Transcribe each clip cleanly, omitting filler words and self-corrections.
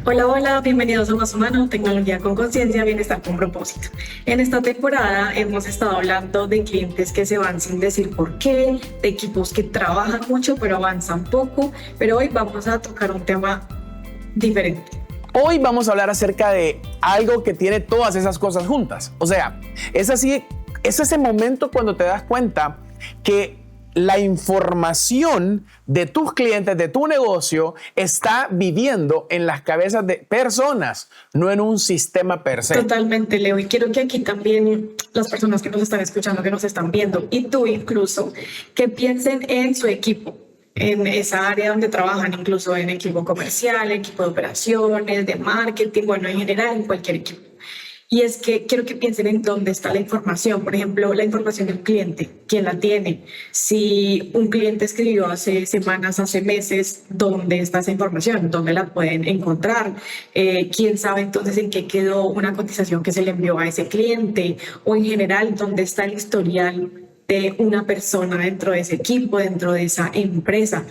Hola, hola, bienvenidos a Más Humano, Tecnología con Conciencia, Bienestar con Propósito. En esta temporada hemos estado hablando de clientes que se van sin decir por qué, de equipos que trabajan mucho pero avanzan poco, pero hoy vamos a tocar un tema diferente. Hoy vamos a hablar acerca de algo que tiene todas esas cosas juntas. O sea, es ese momento cuando te das cuenta que la información de tus clientes, de tu negocio, está viviendo en las cabezas de personas, no en un sistema per se. Totalmente, Leo, y quiero que aquí también las personas que nos están escuchando, que nos están viendo, y tú incluso, que piensen en su equipo, en esa área donde trabajan, incluso en equipo comercial, equipo de operaciones, de marketing, bueno, en general, en cualquier equipo. Y es que quiero que piensen en dónde está la información. Por ejemplo, la información del cliente, quién la tiene. Si un cliente escribió hace semanas, hace meses, ¿dónde está esa información? ¿Dónde la pueden encontrar? ¿Quién sabe entonces en qué quedó una cotización que se le envió a ese cliente? O en general, ¿dónde está el historial de una persona dentro de ese equipo, dentro de esa empresa?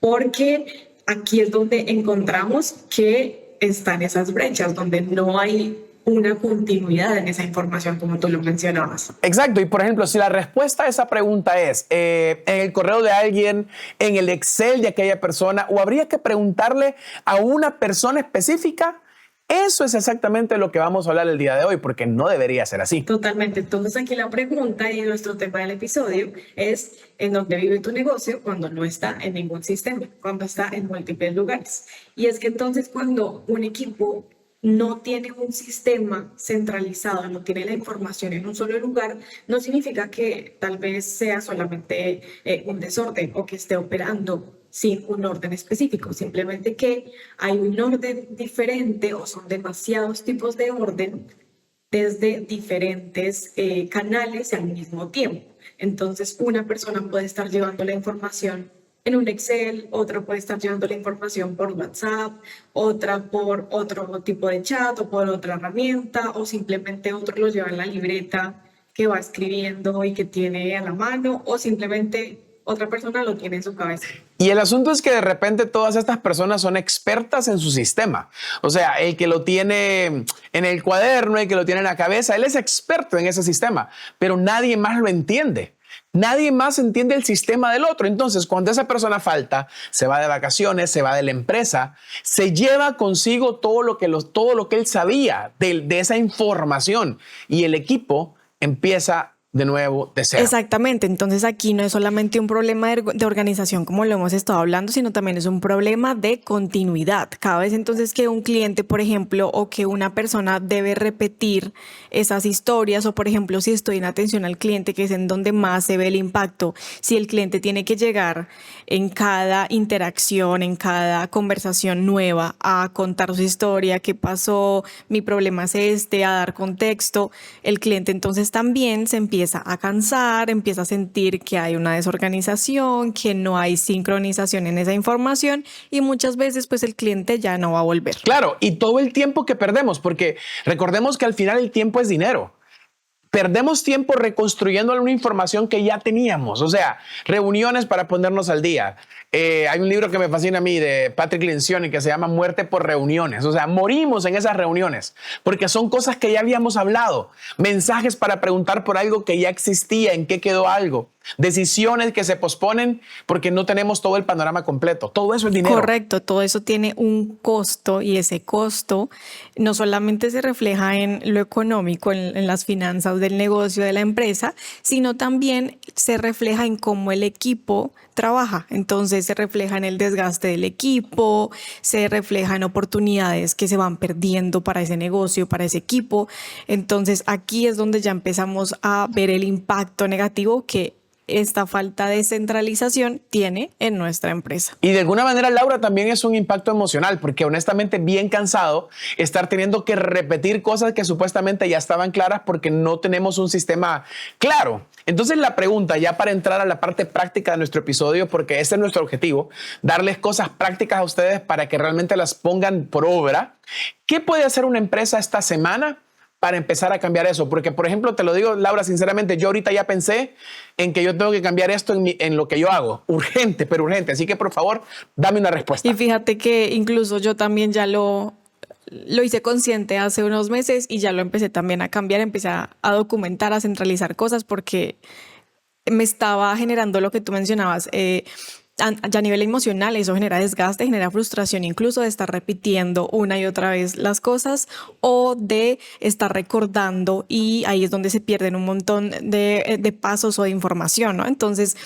Porque aquí es donde encontramos que están esas brechas, donde no hay una continuidad en esa información, como tú lo mencionabas. Exacto. Y por ejemplo, si la respuesta a esa pregunta es en el correo de alguien, en el Excel de aquella persona, o habría que preguntarle a una persona específica, eso es exactamente lo que vamos a hablar el día de hoy, porque no debería ser así. Totalmente. Entonces aquí la pregunta y nuestro tema del episodio es ¿en dónde vive tu negocio cuando no está en ningún sistema, cuando está en múltiples lugares? Y es que entonces cuando un equipo no tiene un sistema centralizado, no tiene la información en un solo lugar, no significa que tal vez sea solamente un desorden o que esté operando sin un orden específico, simplemente que hay un orden diferente o son demasiados tipos de orden desde diferentes canales al mismo tiempo. Entonces, una persona puede estar llevando la información en un Excel, otra puede estar llevando la información por WhatsApp, otra por otro tipo de chat o por otra herramienta, o simplemente otro lo lleva en la libreta que va escribiendo y que tiene a la mano, o simplemente otra persona lo tiene en su cabeza. Y el asunto es que de repente todas estas personas son expertas en su sistema. O sea, el que lo tiene en el cuaderno, el que lo tiene en la cabeza, él es experto en ese sistema, pero nadie más lo entiende. Nadie más entiende el sistema del otro. Entonces, cuando esa persona falta, se va de vacaciones, se va de la empresa, se lleva consigo todo lo que él sabía de esa información y el equipo empieza de nuevo de cero. Exactamente, entonces aquí no es solamente un problema de organización como lo hemos estado hablando, sino también es un problema de continuidad. Cada vez entonces que un cliente, por ejemplo, o que una persona debe repetir esas historias, o por ejemplo, si estoy en atención al cliente, que es en donde más se ve el impacto, si el cliente tiene que llegar en cada interacción, en cada conversación nueva, a contar su historia, qué pasó, mi problema es este, a dar contexto, el cliente entonces también se empieza a cansar, empieza a sentir que hay una desorganización, que no hay sincronización en esa información y muchas veces pues el cliente ya no va a volver. Claro, y todo el tiempo que perdemos, porque recordemos que al final el tiempo es dinero. Perdemos tiempo reconstruyendo una información que ya teníamos, o sea, reuniones para ponernos al día. Hay un libro que me fascina a mí de Patrick Lencioni que se llama Muerte por reuniones. O sea, morimos en esas reuniones porque son cosas que ya habíamos hablado. Mensajes para preguntar por algo que ya existía, en qué quedó algo. Decisiones que se posponen porque no tenemos todo el panorama completo. Todo eso es dinero. Correcto, todo eso tiene un costo y ese costo no solamente se refleja en lo económico, en las finanzas del negocio de la empresa, sino también se refleja en cómo el equipo trabaja. Entonces se refleja en el desgaste del equipo, se refleja en oportunidades que se van perdiendo para ese negocio, para ese equipo. Entonces aquí es donde ya empezamos a ver el impacto negativo que esta falta de centralización tiene en nuestra empresa. Y de alguna manera, Laura, también es un impacto emocional, porque honestamente bien cansado estar teniendo que repetir cosas que supuestamente ya estaban claras porque no tenemos un sistema claro. Entonces la pregunta, ya para entrar a la parte práctica de nuestro episodio, porque ese es nuestro objetivo, darles cosas prácticas a ustedes para que realmente las pongan por obra. ¿Qué puede hacer una empresa esta semana para empezar a cambiar eso? Porque, por ejemplo, te lo digo, Laura, sinceramente, yo ahorita ya pensé en que yo tengo que cambiar esto en lo que yo hago. Urgente, pero urgente. Así que, por favor, dame una respuesta. Y fíjate que incluso yo también ya lo lo hice consciente hace unos meses y ya lo empecé también a cambiar, empecé a documentar, a centralizar cosas porque me estaba generando lo que tú mencionabas. Ya a nivel emocional, eso genera desgaste, genera frustración incluso de estar repitiendo una y otra vez las cosas o de estar recordando, y ahí es donde se pierden un montón de pasos o de información, ¿no? Entonces,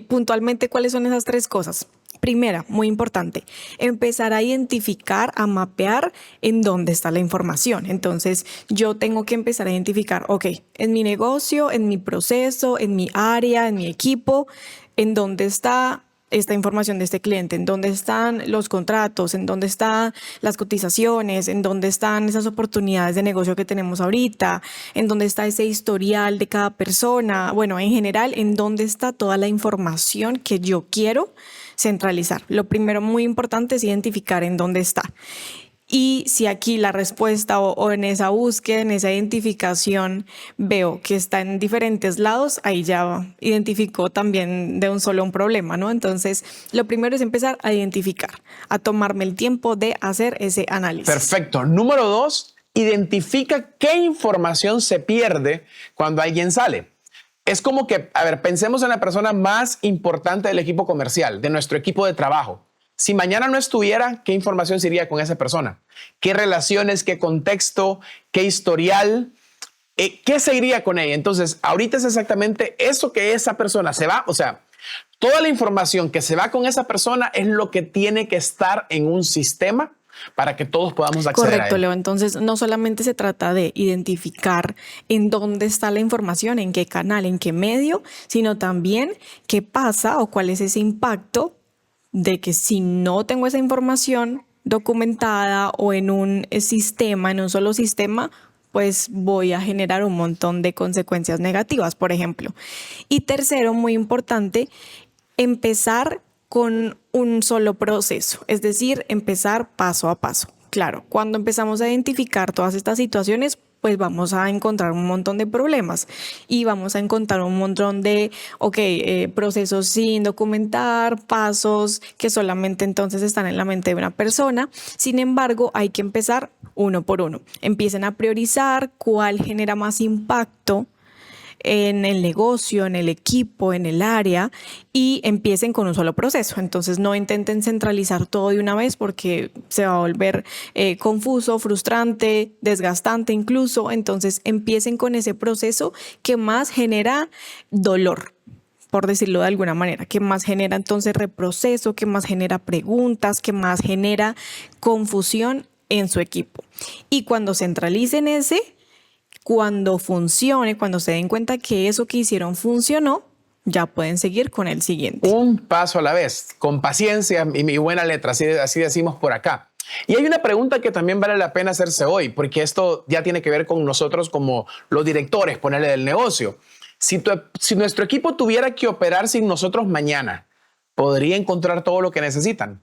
puntualmente, ¿cuáles son esas tres cosas? Primera, muy importante, empezar a identificar, a mapear en dónde está la información. Entonces, yo tengo que empezar a identificar, ok, en mi negocio, en mi proceso, en mi área, en mi equipo, en dónde está esta información de este cliente, en dónde están los contratos, en dónde están las cotizaciones, en dónde están esas oportunidades de negocio que tenemos ahorita, en dónde está ese historial de cada persona. Bueno, en general, en dónde está toda la información que yo quiero centralizar. Lo primero muy importante es identificar en dónde está. Y si aquí la respuesta o en esa búsqueda, en esa identificación, veo que está en diferentes lados, ahí ya identifico también de un solo un problema, ¿no? Entonces, lo primero es empezar a identificar, a tomarme el tiempo de hacer ese análisis. Perfecto. Número 2, identifica qué información se pierde cuando alguien sale. Es como que, a ver, pensemos en la persona más importante del equipo comercial, de nuestro equipo de trabajo. Si mañana no estuviera, ¿qué información se iría con esa persona? ¿Qué relaciones, qué contexto, qué historial? ¿Qué se iría con ella? Entonces, ahorita es exactamente eso que esa persona se va. O sea, toda la información que se va con esa persona es lo que tiene que estar en un sistema para que todos podamos acceder Correcto, a él. Leo. Entonces, no solamente se trata de identificar en dónde está la información, en qué canal, en qué medio, sino también qué pasa o cuál es ese impacto de que si no tengo esa información documentada o en un sistema, en un solo sistema, pues voy a generar un montón de consecuencias negativas, por ejemplo. Y tercero, muy importante, empezar con un solo proceso, es decir, empezar paso a paso. Claro, cuando empezamos a identificar todas estas situaciones, pues vamos a encontrar un montón de problemas y vamos a encontrar un montón de, procesos sin documentar, pasos que solamente entonces están en la mente de una persona. Sin embargo, hay que empezar uno por uno. Empiecen a priorizar cuál genera más impacto en el negocio, en el equipo, en el área, y empiecen con un solo proceso. Entonces no intenten centralizar todo de una vez porque se va a volver confuso, frustrante, desgastante incluso. Entonces empiecen con ese proceso que más genera dolor, por decirlo de alguna manera, que más genera entonces reproceso, que más genera preguntas, que más genera confusión en su equipo. Y cuando centralicen ese, cuando funcione, cuando se den cuenta que eso que hicieron funcionó, ya pueden seguir con el siguiente. Un paso a la vez, con paciencia y mi buena letra, así decimos por acá. Y hay una pregunta que también vale la pena hacerse hoy, porque esto ya tiene que ver con nosotros como los directores, ponerle del negocio. Si nuestro equipo tuviera que operar sin nosotros mañana, ¿podría encontrar todo lo que necesitan?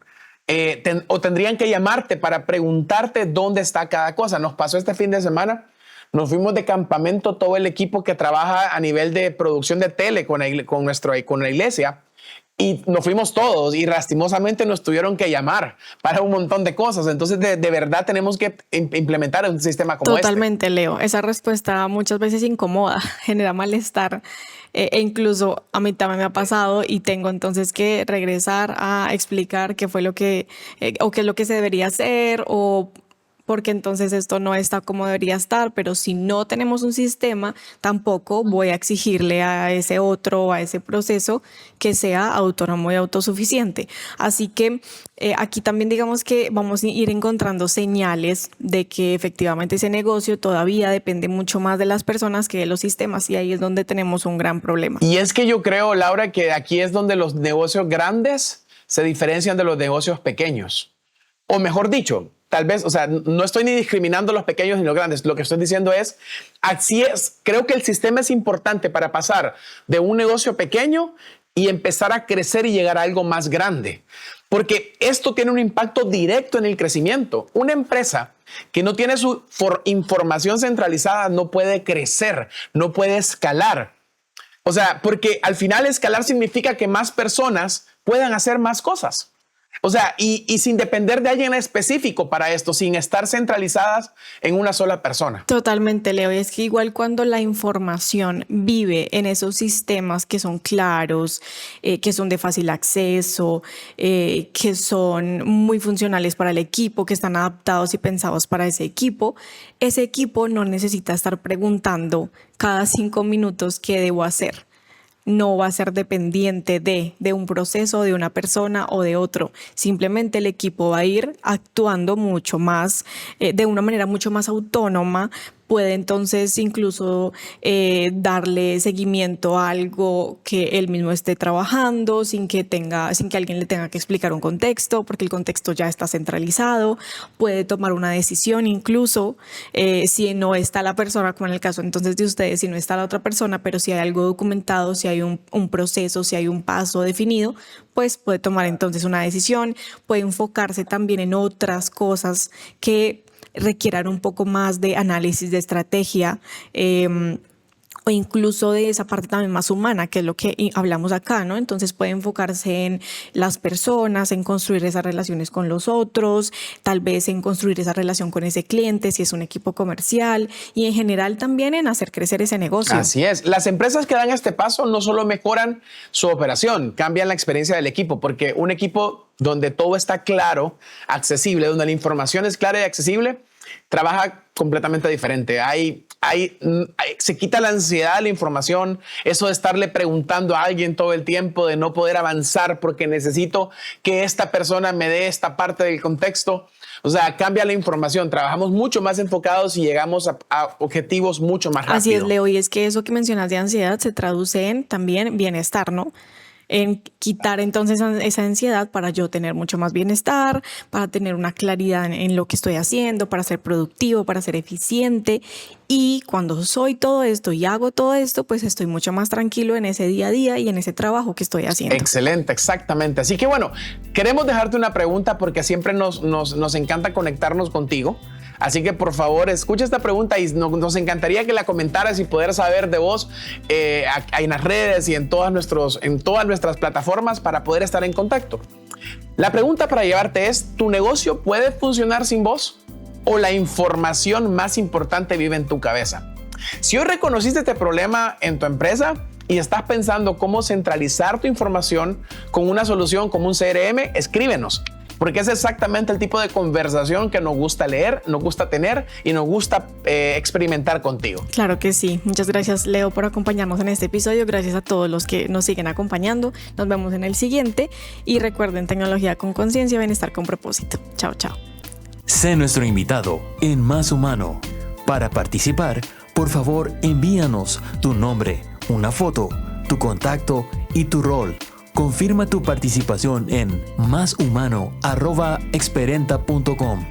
¿O tendrían que llamarte para preguntarte dónde está cada cosa? Nos pasó este fin de semana. Nos fuimos de campamento todo el equipo que trabaja a nivel de producción de tele con la iglesia, y nos fuimos todos y lastimosamente nos tuvieron que llamar para un montón de cosas. Entonces de verdad tenemos que implementar un sistema como Totalmente, Leo. Esa respuesta muchas veces incomoda, genera malestar e incluso a mí también me ha pasado y tengo entonces que regresar a explicar qué fue lo que o qué es lo que se debería hacer, o porque entonces esto no está como debería estar. Pero si no tenemos un sistema, tampoco voy a exigirle a ese otro, a ese proceso, que sea autónomo y autosuficiente. Así que aquí también digamos que vamos a ir encontrando señales de que efectivamente ese negocio todavía depende mucho más de las personas que de los sistemas, y ahí es donde tenemos un gran problema. Y es que yo creo, Laura, que aquí es donde los negocios grandes se diferencian de los negocios pequeños. O mejor dicho, tal vez, o sea, no estoy ni discriminando a los pequeños ni los grandes. Lo que estoy diciendo es, así es, creo que el sistema es importante para pasar de un negocio pequeño y empezar a crecer y llegar a algo más grande. Porque esto tiene un impacto directo en el crecimiento. Una empresa que no tiene su información centralizada no puede crecer, no puede escalar. O sea, porque al final escalar significa que más personas puedan hacer más cosas. O sea, y sin depender de alguien específico para esto, sin estar centralizadas en una sola persona. Totalmente, Leo. Y es que igual cuando la información vive en esos sistemas que son claros, que son de fácil acceso, que son muy funcionales para el equipo, que están adaptados y pensados para ese equipo no necesita estar preguntando cada 5 minutos qué debo hacer. No va a ser dependiente de un proceso, de una persona o de otro. Simplemente el equipo va a ir actuando mucho más, de una manera mucho más autónoma. Puede entonces incluso darle seguimiento a algo que él mismo esté trabajando sin que alguien le tenga que explicar un contexto, porque el contexto ya está centralizado. Puede tomar una decisión incluso si no está la persona, como en el caso entonces de ustedes, si no está la otra persona, pero si hay algo documentado, si hay un proceso, si hay un paso definido, pues puede tomar entonces una decisión. Puede enfocarse también en otras cosas que requieran un poco más de análisis de estrategia, o incluso de esa parte también más humana, que es lo que hablamos acá, ¿no? Entonces puede enfocarse en las personas, en construir esas relaciones con los otros, tal vez en construir esa relación con ese cliente, si es un equipo comercial, y en general también en hacer crecer ese negocio. Así es. Las empresas que dan este paso no solo mejoran su operación, cambian la experiencia del equipo, porque un equipo donde todo está claro, accesible, donde la información es clara y accesible, trabaja completamente diferente. Se quita la ansiedad de la información, eso de estarle preguntando a alguien todo el tiempo, de no poder avanzar porque necesito que esta persona me dé esta parte del contexto. O sea, cambia la información, trabajamos mucho más enfocados y llegamos a objetivos mucho más rápido. Así es, Leo, y es que eso que mencionas de ansiedad se traduce en también bienestar, ¿no? En quitar entonces esa ansiedad para yo tener mucho más bienestar, para tener una claridad en lo que estoy haciendo, para ser productivo, para ser eficiente. Y cuando soy todo esto y hago todo esto, pues estoy mucho más tranquilo en ese día a día y en ese trabajo que estoy haciendo. Excelente, exactamente. Así que bueno, queremos dejarte una pregunta porque siempre nos encanta conectarnos contigo. Así que por favor, escucha esta pregunta y nos encantaría que la comentaras y poder saber de vos en las redes y en todas nuestras plataformas para poder estar en contacto. La pregunta para llevarte es, ¿tu negocio puede funcionar sin vos? ¿O la información más importante vive en tu cabeza? Si hoy reconociste este problema en tu empresa y estás pensando cómo centralizar tu información con una solución como un CRM, escríbenos. Porque es exactamente el tipo de conversación que nos gusta leer, nos gusta tener y nos gusta experimentar contigo. Claro que sí. Muchas gracias, Leo, por acompañarnos en este episodio. Gracias a todos los que nos siguen acompañando. Nos vemos en el siguiente. Y recuerden, tecnología con conciencia, bienestar con propósito. Chao, chao. Sé nuestro invitado en Más Humano. Para participar, por favor, envíanos tu nombre, una foto, tu contacto y tu rol. Confirma tu participación en máshumano@experenta.com.